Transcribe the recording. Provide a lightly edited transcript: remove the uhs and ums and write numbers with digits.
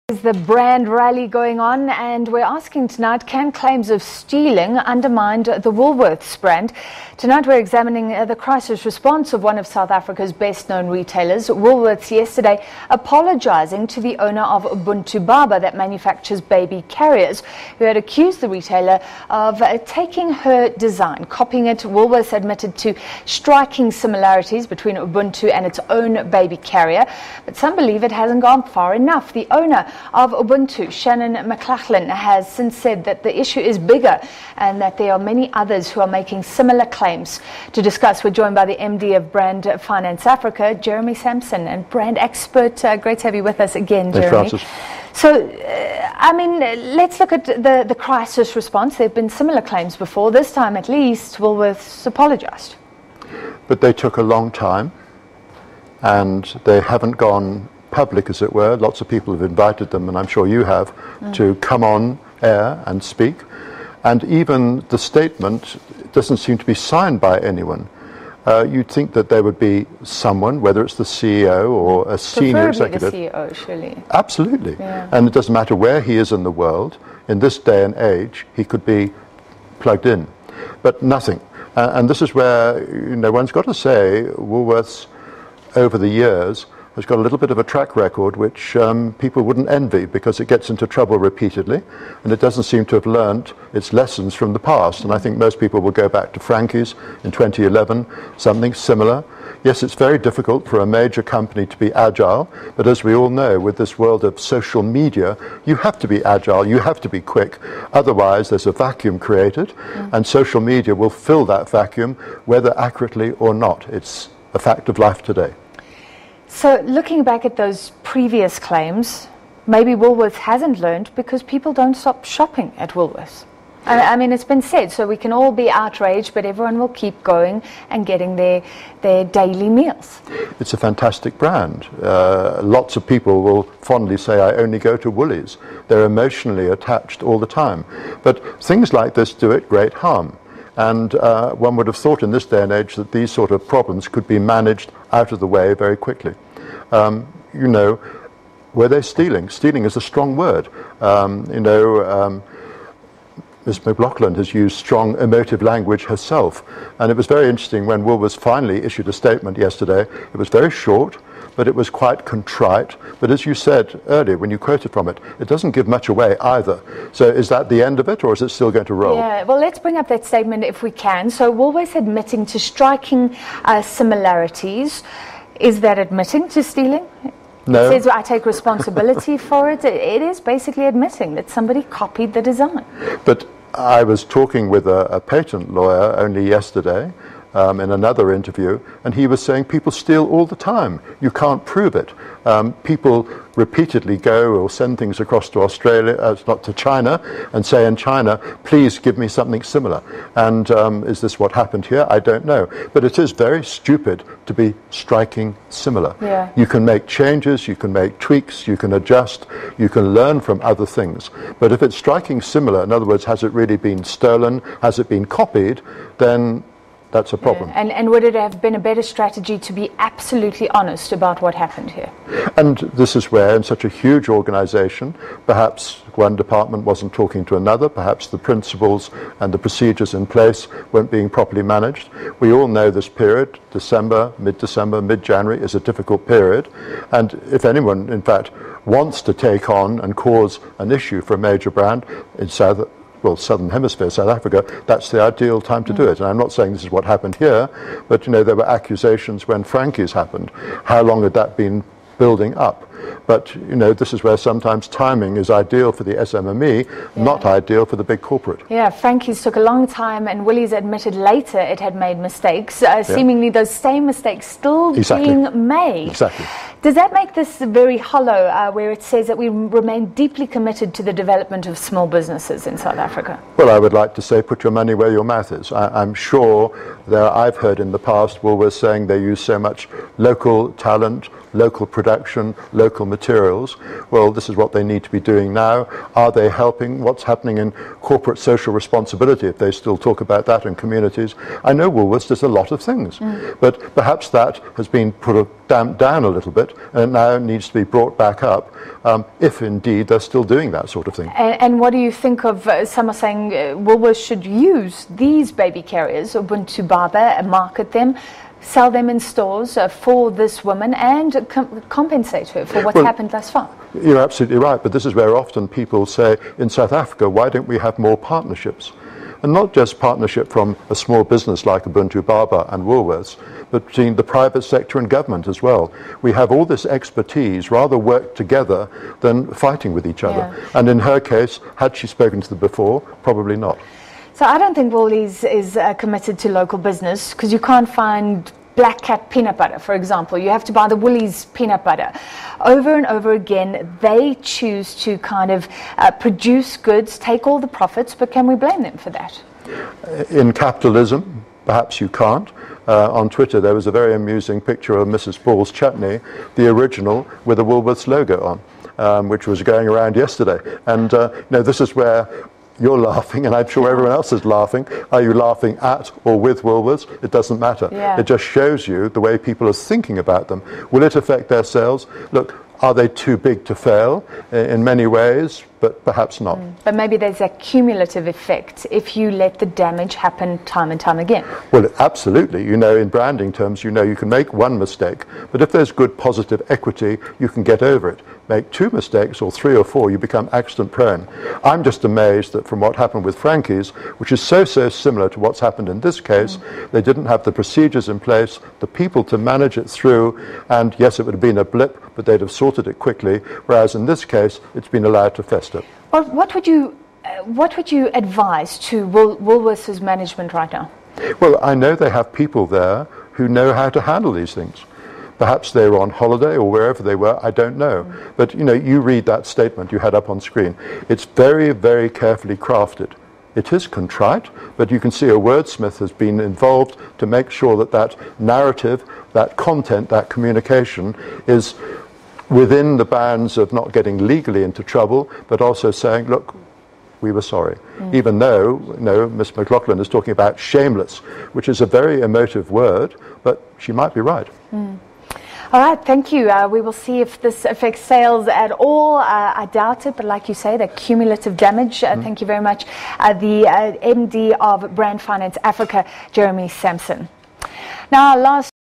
Is the brand rally going on, and we're asking tonight, can claims of stealing undermine the Woolworths brand? Tonight we're examining the crisis response of one of South Africa's best known retailers, Woolworths, yesterday apologising to the owner of Ubuntu Baba that manufactures baby carriers, who had accused the retailer of taking her design, copying it. Woolworths admitted to striking similarities between Ubuntu and its own baby carrier, but some believe it hasn't gone far enough. The owner of Ubuntu, Shannon Mclaughlin, has since said that the issue is bigger and that there are many others who are making similar claims. To discuss, we're joined by the MD of Brand Finance Africa, Jeremy Sampson, and brand expert. Great to have you with us again, Jeremy. Thanks, Francis. So, let's look at the crisis response. There have been similar claims before. This time, at least, Woolworths apologised. But they took a long time, and they haven't gone public, as it were. Lots of people have invited them, and I'm sure you have, to come on air and speak. And even the statement doesn't seem to be signed by anyone. You'd think that there would be someone, whether it's the CEO or a senior executive. The CEO, surely. Absolutely. Yeah. And it doesn't matter where he is in the world. In this day and age, he could be plugged in. But nothing. And this is where, one's got to say, Woolworths, over the years, has got a little bit of a track record which people wouldn't envy, because it gets into trouble repeatedly and it doesn't seem to have learnt its lessons from the past. And I think most people will go back to Frankie's in 2011, something similar. Yes, it's very difficult for a major company to be agile, but as we all know, with this world of social media, you have to be agile, you have to be quick, otherwise there's a vacuum created, and social media will fill that vacuum, whether accurately or not. It's a fact of life today. So looking back at those previous claims, maybe Woolworths hasn't learned because people don't stop shopping at Woolworths. I mean, it's been said, so we can all be outraged, but everyone will keep going and getting their daily meals. It's a fantastic brand. Lots of people will fondly say, I only go to Woolies. They're emotionally attached all the time. But things like this do it great harm. And one would have thought in this day and age that these sort of problems could be managed out of the way very quickly. Were they stealing? Stealing is a strong word. Ms. Mclaughlin has used strong emotive language herself. And it was very interesting when Woolworths finally issued a statement yesterday. It was very short, but it was quite contrite. But as you said earlier, when you quoted from it, it doesn't give much away either. So is that the end of it, or is it still going to roll? Yeah, well, let's bring up that statement if we can. So Woolworths admitting to striking similarities. Is that admitting to stealing? No. It says I take responsibility for it. It is basically admitting that somebody copied the design. But I was talking with a patent lawyer only yesterday, in another interview, and he was saying people steal all the time. You can't prove it. People repeatedly go or send things across to Australia, not to China, and say in China, please give me something similar. And is this what happened here? I don't know. But it is very stupid to be striking similar. Yeah. You can make changes, you can make tweaks, you can adjust, you can learn from other things. But if it's striking similar, in other words, has it really been stolen, has it been copied, then that's a problem. Yeah. And would it have been a better strategy to be absolutely honest about what happened here? And this is where, in such a huge organisation, perhaps one department wasn't talking to another, perhaps the principles and the procedures in place weren't being properly managed. We all know this period, December, mid-January, is a difficult period. And if anyone, in fact, wants to take on and cause an issue for a major brand in Southern Hemisphere, South Africa, that's the ideal time to do it. And I'm not saying this is what happened here, but there were accusations when Frankie's happened. How long had that been building up? But this is where sometimes timing is ideal for the SMME, not ideal for the big corporate. Yeah, Frankie's took a long time, and Woolies admitted later it had made mistakes. Seemingly those same mistakes still being made. Exactly. Does that make this very hollow, where it says that we remain deeply committed to the development of small businesses in South Africa? Well, I would like to say put your money where your mouth is. I'm sure I've heard in the past Woolworths saying they use so much local talent, local production, local materials. Well, this is what they need to be doing now. Are they helping? What's happening in corporate social responsibility, if they still talk about that in communities? I know Woolworths does a lot of things, but perhaps that has been damped down a little bit, and it now needs to be brought back up, if indeed they're still doing that sort of thing. And what do you think of, some are saying Woolworths should use these baby carriers, Ubuntu Baba, and market them, sell them in stores for this woman, and compensate her for what's happened thus far? You're absolutely right, but this is where often people say, in South Africa, why don't we have more partnerships? And not just partnership from a small business like Ubuntu Baba and Woolworths, but between the private sector and government as well. We have all this expertise, rather work together than fighting with each other. Yeah. And in her case, had she spoken to them before? Probably not. So I don't think Woolies is committed to local business, because you can't find Black Cat peanut butter, for example. You have to buy the Woolies peanut butter. Over and over again, they choose to kind of produce goods, take all the profits, but can we blame them for that? In capitalism, perhaps you can't. On Twitter, there was a very amusing picture of Mrs. Paul's chutney, the original, with a Woolworths logo on, which was going around yesterday. And this is where you're laughing, and I'm sure everyone else is laughing. Are you laughing at or with Woolworths? It doesn't matter. Yeah. It just shows you the way people are thinking about them. Will it affect their sales? Look, are they too big to fail? In many ways, but perhaps not. But maybe there's a cumulative effect if you let the damage happen time and time again. Well, absolutely. In branding terms, you can make one mistake, but if there's good positive equity, you can get over it. Make two mistakes or three or four, you become accident prone. I'm just amazed that from what happened with Frankie's, which is so similar to what's happened in this case, they didn't have the procedures in place, the people to manage it through, and yes, it would have been a blip, but they'd have sorted it quickly, whereas in this case, it's been allowed to fester. Well, what would you advise to Woolworths' management right now? Well, I know they have people there who know how to handle these things. Perhaps they were on holiday or wherever they were, I don't know. But, you read that statement you had up on screen. It's very, very carefully crafted. It is contrite, but you can see a wordsmith has been involved to make sure that that narrative, that content, that communication is within the bounds of not getting legally into trouble, but also saying, look, we were sorry. Even though, Miss Mclaughlin is talking about shameless, which is a very emotive word, but she might be right. All right, thank you. We will see if this affects sales at all. I doubt it, but like you say, the cumulative damage. Thank you very much. The MD of Brand Finance Africa, Jeremy Sampson. Now, last